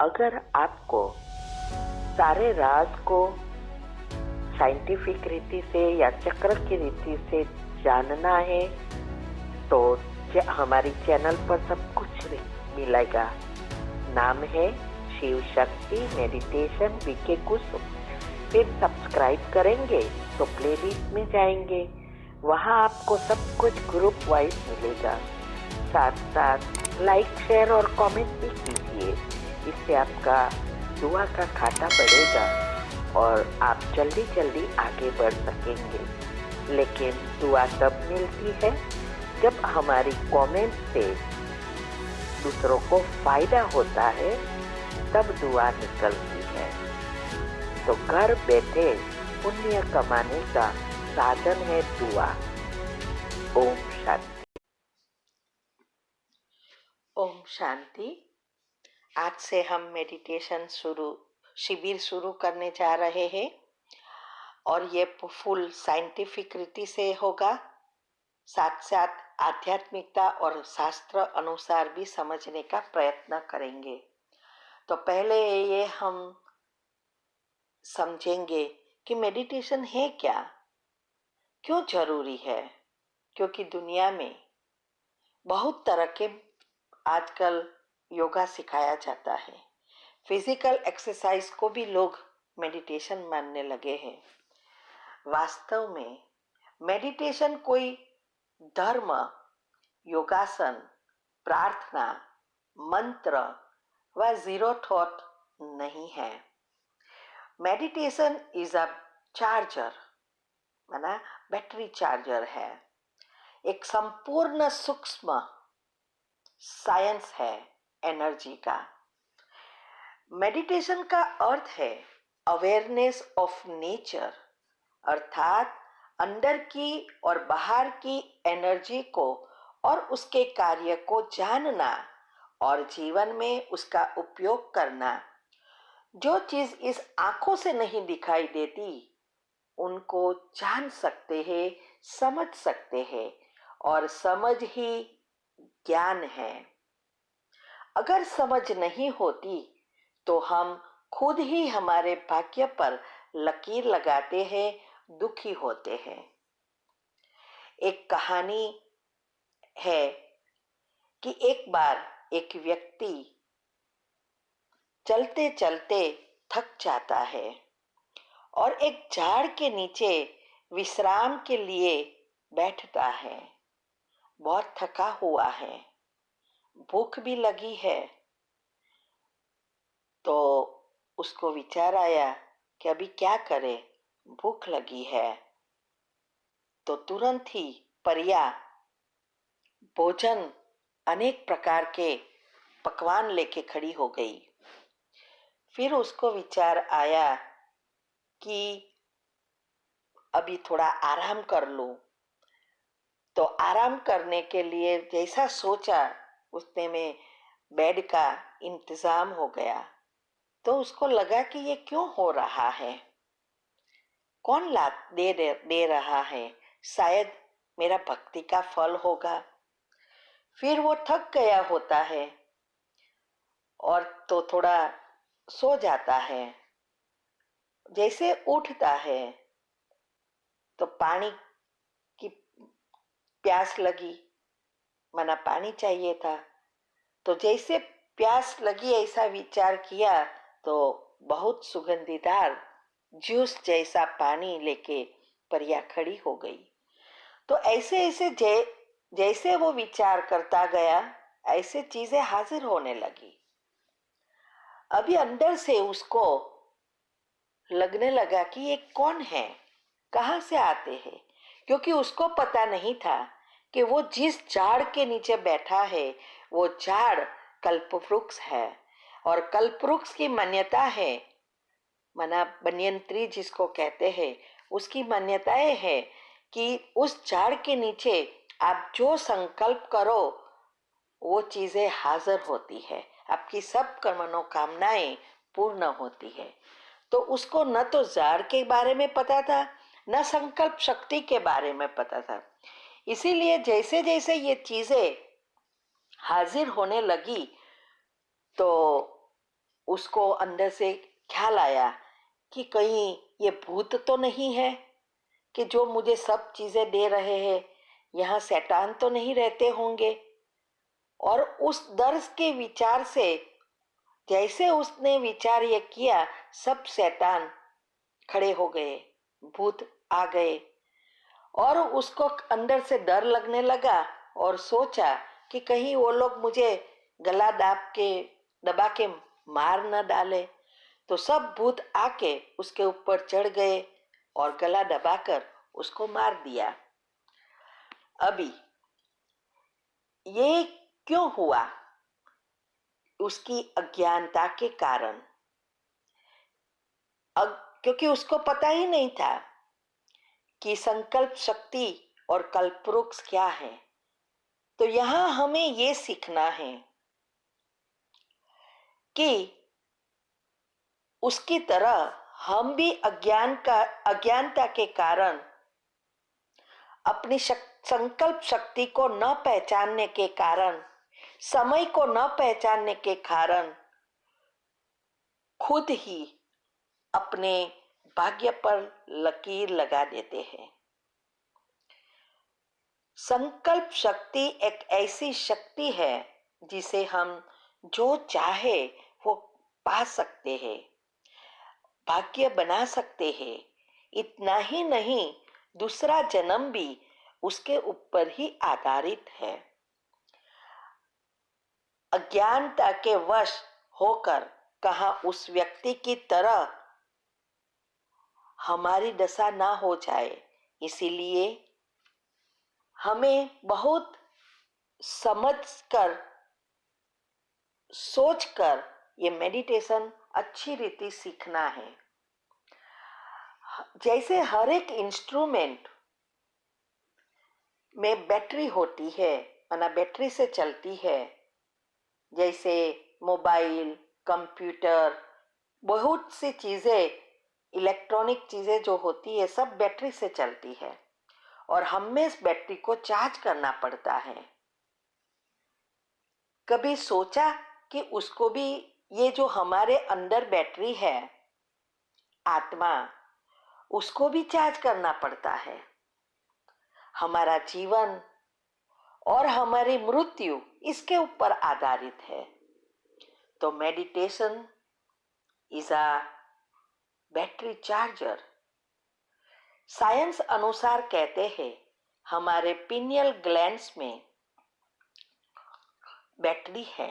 अगर आपको सारे राज को साइंटिफिक रीति से या चक्र की रीति से जानना है तो हमारी चैनल पर सब कुछ मिलेगा। नाम है शिव शक्ति मेडिटेशन बीके कुसुम। फिर सब्सक्राइब करेंगे तो प्लेलिस्ट में जाएंगे, वहाँ आपको सब कुछ ग्रुप वाइज मिलेगा। साथ साथ लाइक शेयर और कमेंट भी कीजिए, इससे आपका दुआ का खाता बढ़ेगा और आप जल्दी जल्दी आगे बढ़ सकेंगे। लेकिन दुआ तब मिलती है जब हमारी कमेंट से दूसरों को फायदा होता है, तब दुआ निकलती है। तो घर बैठे पुण्य कमाने का साधन है दुआ। ओम शांति। ओम शांति। आज से हम मेडिटेशन शिविर शुरू करने जा रहे हैं और ये फुल साइंटिफिक रीति से होगा। साथ साथ आध्यात्मिकता और शास्त्र अनुसार भी समझने का प्रयत्न करेंगे। तो पहले ये हम समझेंगे कि मेडिटेशन है क्या, क्यों जरूरी है। क्योंकि दुनिया में बहुत तरह के आजकल योगा सिखाया जाता है। फिजिकल एक्सरसाइज को भी लोग मेडिटेशन मानने लगे हैं। वास्तव में मेडिटेशन कोई धर्म, योगासन, प्रार्थना, मंत्र व जीरो थॉट नहीं है। मेडिटेशन इज अ चार्जर, माना बैटरी चार्जर है। एक संपूर्ण सूक्ष्म साइंस है एनर्जी का। मेडिटेशन का अर्थ है अवेयरनेस ऑफ नेचर, अर्थात अंदर की और बाहर की एनर्जी को और उसके कार्य को जानना और जीवन में उसका उपयोग करना। जो चीज इस आंखों से नहीं दिखाई देती उनको जान सकते हैं, समझ सकते हैं, और समझ ही ज्ञान है। अगर समझ नहीं होती तो हम खुद ही हमारे भाग्य पर लकीर लगाते हैं, दुखी होते हैं। एक कहानी है कि एक बार एक व्यक्ति चलते चलते थक जाता है और एक झाड़ के नीचे विश्राम के लिए बैठता है। बहुत थका हुआ है, भूख भी लगी है। तो उसको विचार आया कि अभी क्या करे, भूख लगी है। तो तुरंत ही परिया भोजन अनेक प्रकार के पकवान लेके खड़ी हो गई। फिर उसको विचार आया कि अभी थोड़ा आराम कर लूं। तो आराम करने के लिए जैसा सोचा उतने में बेड का इंतजाम हो गया। तो उसको लगा कि ये क्यों हो रहा है, कौन लात दे रहा है, शायद मेरा भक्ति का फल होगा। फिर वो थक गया होता है और तो थोड़ा सो जाता है। जैसे उठता है तो पानी की प्यास लगी, माना पानी चाहिए था। तो जैसे प्यास लगी ऐसा विचार किया तो बहुत सुगंधीदार जूस जैसा पानी लेके परिया खड़ी हो गई। तो ऐसे ऐसे जैसे वो विचार करता गया ऐसे चीजें हाजिर होने लगी। अभी अंदर से उसको लगने लगा कि ये कौन है, कहाँ से आते हैं। क्योंकि उसको पता नहीं था कि वो जिस झाड़ के नीचे बैठा है वो झाड़ कल्पवृक्ष है। और कल्पवृक्ष की मान्यता है, माना बनियन ट्री जिसको कहते हैं, उसकी मान्यताएं है कि उस झाड़ के नीचे आप जो संकल्प करो वो चीजें हाजिर होती है, आपकी सब मनोकामनाएं पूर्ण होती है। तो उसको न तो झाड़ के बारे में पता था, न संकल्प शक्ति के बारे में पता था। इसीलिए जैसे जैसे ये चीजें हाजिर होने लगी तो उसको अंदर से ख्याल आया कि कहीं ये भूत तो नहीं है कि जो मुझे सब चीजें दे रहे हैं, यहाँ शैतान तो नहीं रहते होंगे। और उस डर के विचार से, जैसे उसने विचार ये किया, सब शैतान खड़े हो गए, भूत आ गए। और उसको अंदर से डर लगने लगा और सोचा कि कहीं वो लोग मुझे गला दबा के मार न डाले। तो सब भूत आके उसके ऊपर चढ़ गए और गला दबाकर उसको मार दिया। अभी ये क्यों हुआ? उसकी अज्ञानता के कारण। क्योंकि उसको पता ही नहीं था कि संकल्प शक्ति और कल्पवृक्ष क्या है। तो यहां हमें ये सीखना है कि उसकी तरह हम भी अज्ञानता के कारण, अपनी संकल्प शक्ति को न पहचानने के कारण, समय को न पहचानने के कारण खुद ही अपने भाग्य पर लकीर लगा देते हैं। संकल्प शक्ति एक ऐसी शक्ति है जिसे हम जो चाहे वो पा सकते हैं, भाग्य बना सकते हैं। इतना ही नहीं, दूसरा जन्म भी उसके ऊपर ही आधारित है। अज्ञानता के वश होकर कहा उस व्यक्ति की तरह हमारी दशा ना हो जाए, इसीलिए हमें बहुत समझकर, सोचकर ये मेडिटेशन अच्छी रीति सीखना है। जैसे हर एक इंस्ट्रूमेंट में बैटरी होती है, माना बैटरी से चलती है, जैसे मोबाइल, कंप्यूटर, बहुत सी चीजें, इलेक्ट्रॉनिक चीजें जो होती है सब बैटरी से चलती है और हमें इस बैटरी को चार्ज करना पड़ता है। कभी सोचा कि उसको भी, ये जो हमारे अंदर बैटरी है आत्मा, उसको भी चार्ज करना पड़ता है। हमारा जीवन और हमारी मृत्यु इसके ऊपर आधारित है। तो meditation is a battery charger. Science अनुसार कहते हैं हमारे पिनियल ग्लैंड्स में बैटरी है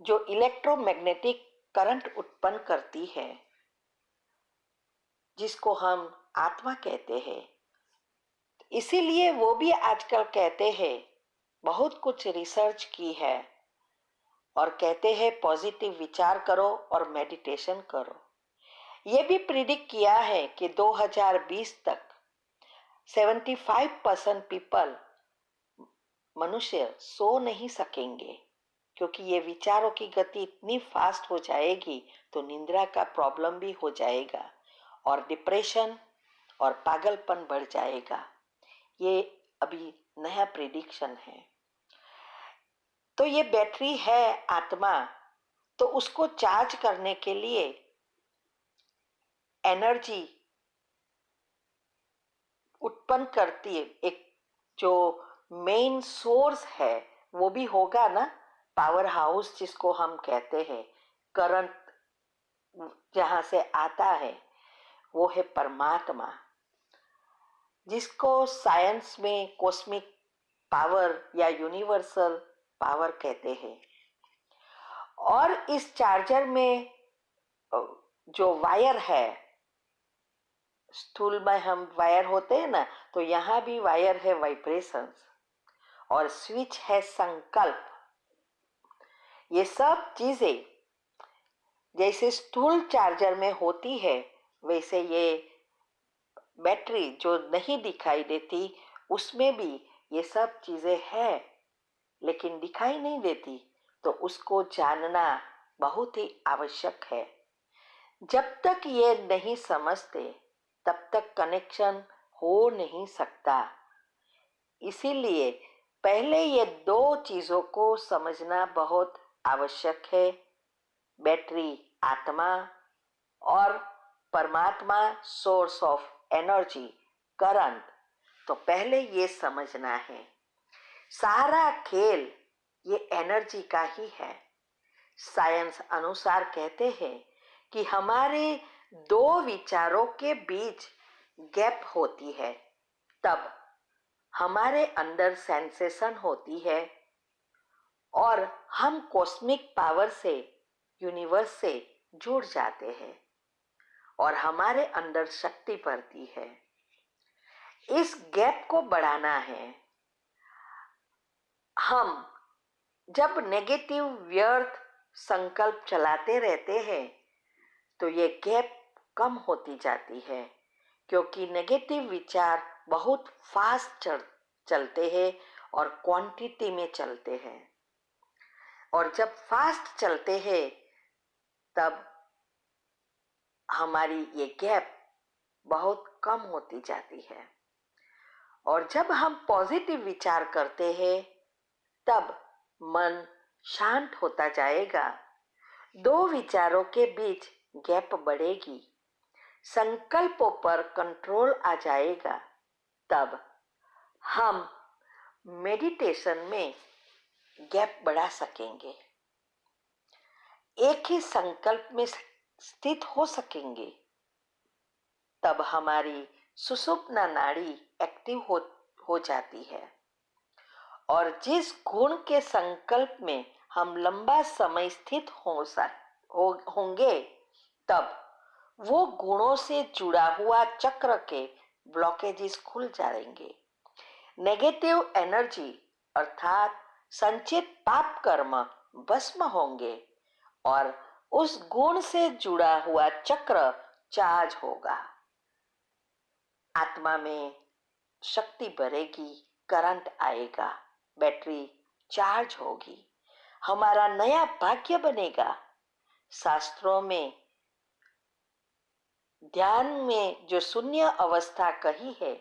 जो इलेक्ट्रोमैग्नेटिक करंट उत्पन्न करती है, जिसको हम आत्मा कहते हैं। इसीलिए वो भी आजकल कहते हैं, बहुत कुछ रिसर्च की है और कहते हैं पॉजिटिव विचार करो और मेडिटेशन करो। ये भी प्रिडिक्ट किया है कि 2020 तक 75% पीपल, मनुष्य सो नहीं सकेंगे, क्योंकि ये विचारों की गति इतनी फास्ट हो जाएगी तो निद्रा का प्रॉब्लम भी हो जाएगा और डिप्रेशन और पागलपन बढ़ जाएगा। ये अभी नया प्रिडिक्शन है। तो ये बैटरी है आत्मा, तो उसको चार्ज करने के लिए एनर्जी उत्पन्न करती है, एक जो मेन सोर्स है वो भी होगा ना, पावर हाउस जिसको हम कहते हैं। करंट जहां से आता है वो है परमात्मा, जिसको साइंस में कॉस्मिक पावर या यूनिवर्सल पावर कहते हैं। और इस चार्जर में जो वायर है, स्थूल में हम वायर होते हैं ना, तो यहाँ भी वायर है वाइब्रेशंस, और स्विच है संकल्प। ये सब चीजें जैसे स्थूल चार्जर में होती है, वैसे ये बैटरी जो नहीं दिखाई देती उसमें भी ये सब चीजें हैं, लेकिन दिखाई नहीं देती। तो उसको जानना बहुत ही आवश्यक है। जब तक ये नहीं समझते तब तक कनेक्शन हो नहीं सकता। इसीलिए पहले ये दो चीजों को समझना बहुत आवश्यक है। बैटरी आत्मा और परमात्मा सोर्स ऑफ एनर्जी, करंट। तो पहले ये समझना है, सारा खेल ये एनर्जी का ही है। साइंस अनुसार कहते हैं कि हमारे दो विचारों के बीच गैप होती है, तब हमारे अंदर सेंसेशन होती है और हम कॉस्मिक पावर से, यूनिवर्स से जुड़ जाते हैं और हमारे अंदर शक्ति बढ़ती है। इस गैप को बढ़ाना है। हम जब नेगेटिव व्यर्थ संकल्प चलाते रहते हैं तो ये गैप कम होती जाती है, क्योंकि नेगेटिव विचार बहुत फास्ट चलते हैं और क्वांटिटी में चलते हैं, और जब फास्ट चलते हैं तब हमारी ये गैप बहुत कम होती जाती है। और जब हम पॉजिटिव विचार करते हैं तब मन शांत होता जाएगा, दो विचारों के बीच गैप बढ़ेगी, संकल्पों पर कंट्रोल आ जाएगा, तब हम मेडिटेशन में गैप बढ़ा सकेंगे, एक ही संकल्प में स्थित हो सकेंगे। तब हमारी सुषुप्ना नाड़ी एक्टिव हो जाती है और जिस गुण के संकल्प में हम लंबा समय स्थित होंगे, तब वो गुणों से जुड़ा हुआ चक्र के ब्लॉकेजेस खुल जाएंगे। नेगेटिव एनर्जी अर्थात संचित पाप कर्म भस्म होंगे और उस गुण से जुड़ा हुआ चक्र चार्ज होगा। आत्मा में शक्ति बढ़ेगी, करंट आएगा, बैटरी चार्ज होगी, हमारा नया भाग्य बनेगा। शास्त्रों में ध्यान में जो शून्य अवस्था कही है,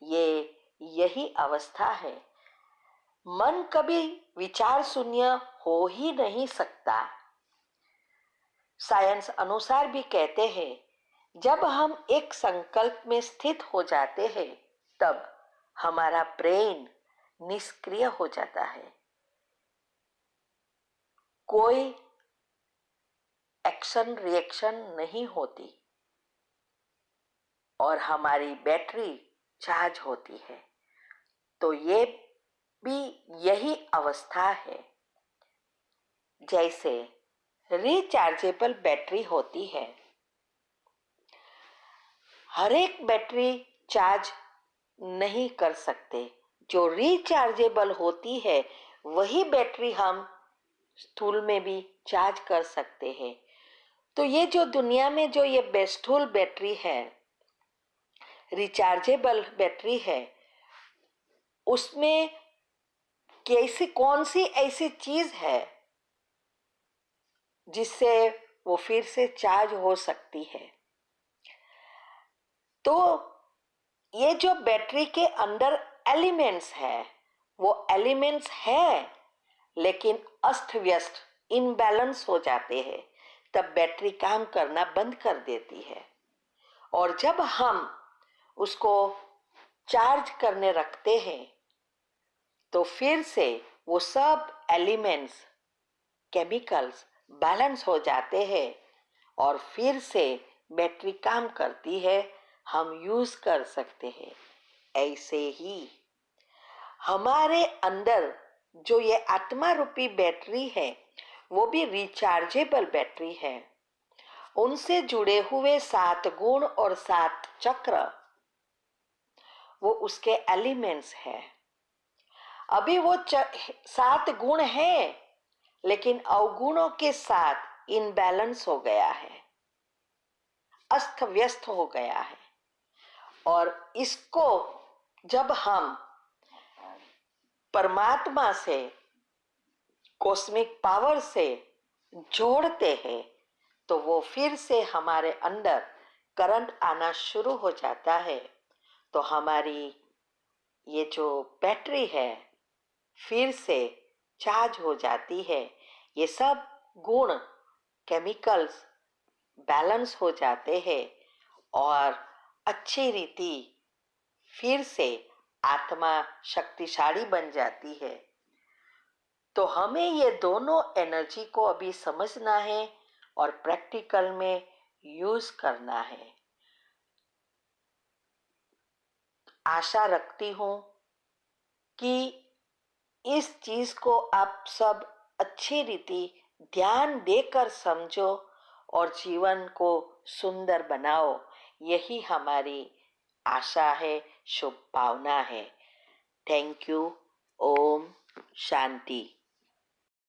ये यही अवस्था है। मन कभी विचार शून्य हो ही नहीं सकता। साइंस अनुसार भी कहते हैं, जब हम एक संकल्प में स्थित हो जाते हैं तब हमारा ब्रेन निष्क्रिय हो जाता है, कोई एक्शन रिएक्शन नहीं होती और हमारी बैटरी चार्ज होती है। तो ये भी यही अवस्था है, जैसे रिचार्जेबल बैटरी होती है। हर एक बैटरी चार्ज नहीं कर सकते, जो रिचार्जेबल होती है वही बैटरी हम स्थूल में भी चार्ज कर सकते हैं। तो ये जो दुनिया में जो ये स्थूल बैटरी है, रिचार्जेबल बैटरी है, उसमें कैसी कौन सी ऐसी चीज है जिससे वो फिर से चार्ज हो सकती है? तो ये जो बैटरी के अंदर एलिमेंट्स है, वो एलिमेंट्स है लेकिन अस्त व्यस्त इनबैलेंस हो जाते हैं, तब बैटरी काम करना बंद कर देती है। और जब हम उसको चार्ज करने रखते हैं तो फिर से वो सब एलिमेंट्स, केमिकल्स बैलेंस हो जाते हैं और फिर से बैटरी काम करती है, हम यूज कर सकते हैं। ऐसे ही हमारे अंदर जो ये आत्मा रूपी बैटरी है, वो भी रिचार्जेबल बैटरी है। उनसे जुड़े हुए 7 गुण और 7 चक्र, वो उसके एलिमेंट्स है। अभी वो 7 गुण है लेकिन अवगुणों के साथ इनबैलेंस हो गया है, अस्त व्यस्त हो गया है। और इसको जब हम परमात्मा से, कॉस्मिक पावर से जोड़ते हैं तो वो फिर से हमारे अंदर करंट आना शुरू हो जाता है। तो हमारी ये जो बैटरी है फिर से चार्ज हो जाती है। ये सब गुण, केमिकल्स बैलेंस हो जाते हैं और अच्छी रीति फिर से आत्मा शक्तिशाली बन जाती है। तो हमें ये दोनों एनर्जी को अभी समझना है और प्रैक्टिकल में यूज करना है। आशा रखती हूँ कि इस चीज को आप सब अच्छी रीति ध्यान देकर समझो और जीवन को सुंदर बनाओ। यही हमारी आशा है, शुभ भावना है। Thank you. ओम शांति।